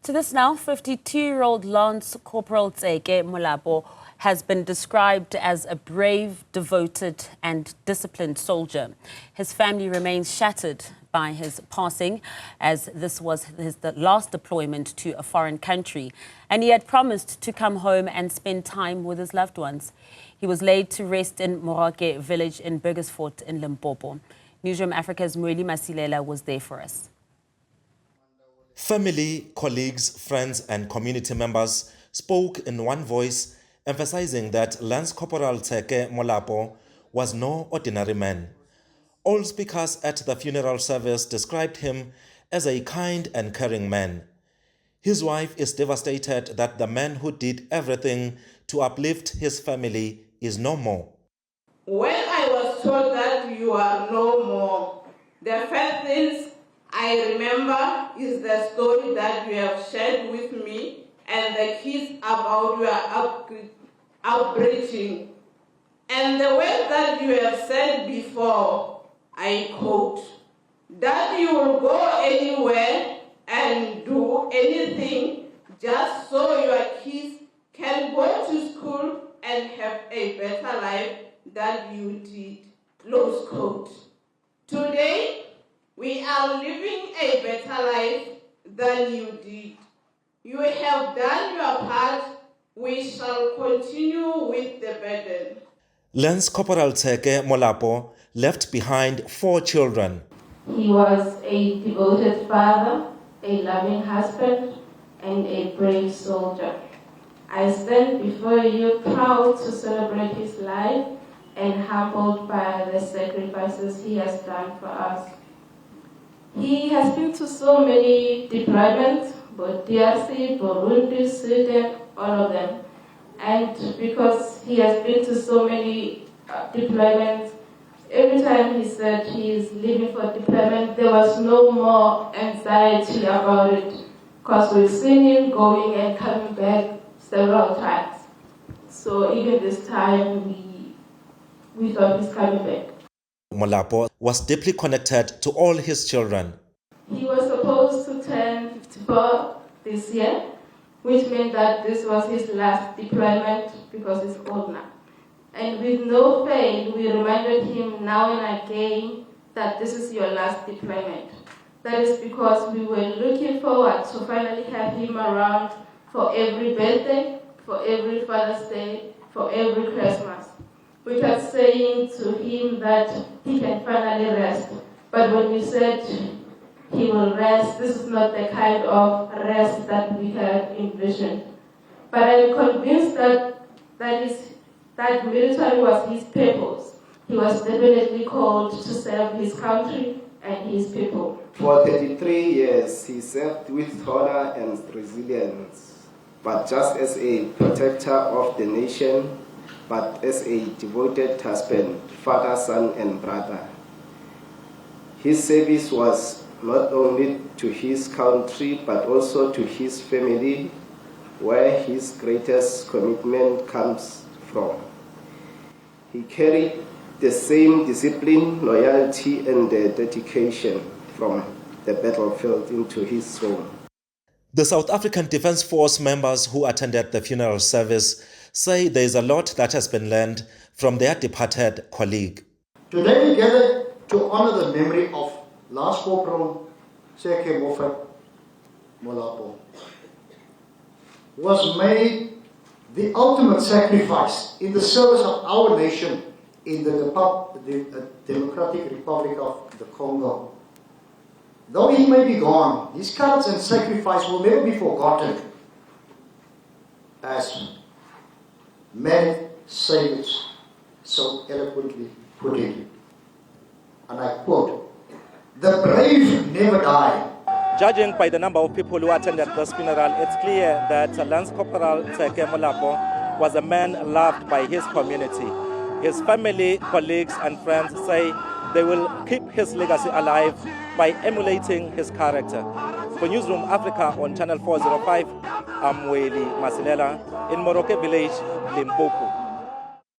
To this now, 52-year-old Lance Corporal Tseke Molapo has been described as a brave, devoted and disciplined soldier. His family remains shattered by his passing, as this was the last deployment to a foreign country, and he had promised to come home and spend time with his loved ones. He was laid to rest in Moroke village in Burgersfort in Limpopo. Newzroom Afrika's Mweli Masilela was there for us. Family, colleagues, friends and community members spoke in one voice, emphasizing that Lance Corporal Tseke Molapo was no ordinary man. All speakers at the funeral service described him as a kind and caring man. His wife is devastated that the man who did everything to uplift his family is no more. When I was told that you are no more, the first things I remember is the story that you have shared with me and the kids about your upbringing. And the words that you have said before, I quote, that you will go anywhere and do anything just so your kids can go to school and have a better life than you did, close quote. Today, we are living a better life than you did. You have done your part. We shall continue with the burden. Lance Corporal Tseke Molapo left behind 4 children. He was a devoted father, a loving husband, and a brave soldier. I stand before you proud to celebrate his life and humbled by the sacrifices he has done for us. He has been to so many deployments, both DRC, Burundi, Sudan, all of them. And because he has been to so many deployments, every time he said he is leaving for deployment, there was no more anxiety about it, because we've seen him going and coming back several times. So even this time, we thought he's coming back. Molapo was deeply connected to all his children. He was supposed to turn 54 this year, which meant that this was his last deployment because he's old now. And with no fail, we reminded him now and again that this is your last deployment. That is because we were looking forward to finally have him around for every birthday, for every Father's Day, for every Christmas. We kept saying to him that he can finally rest. But when we said he will rest, this is not the kind of rest that we had envisioned. But I'm convinced that military was his purpose. He was definitely called to serve his country and his people. For 33 years, he served with honor and resilience, but just as a protector of the nation, but as a devoted husband, father, son, and brother. His service was not only to his country, but also to his family, where his greatest commitment comes from. He carried the same discipline, loyalty, and dedication from the battlefield into his home. The South African Defence Force members who attended the funeral service say there is a lot that has been learned from their departed colleague. Today we gather to honor the memory of Lance Corporal Tseke Molapo, who has made the ultimate sacrifice in the service of our nation in the Democratic Republic of the Congo. Though he may be gone, his courage and sacrifice will never be forgotten, as many sailors so eloquently put it. And I quote, "The brave never die." Judging by the number of people who attended this funeral, it's clear that Lance Corporal Tseke Molapo was a man loved by his community. His family, colleagues and friends say they will keep his legacy alive by emulating his character. For Newzroom Afrika on Channel 405, I'm Mweli Masilela in Moroke village, Limpopo.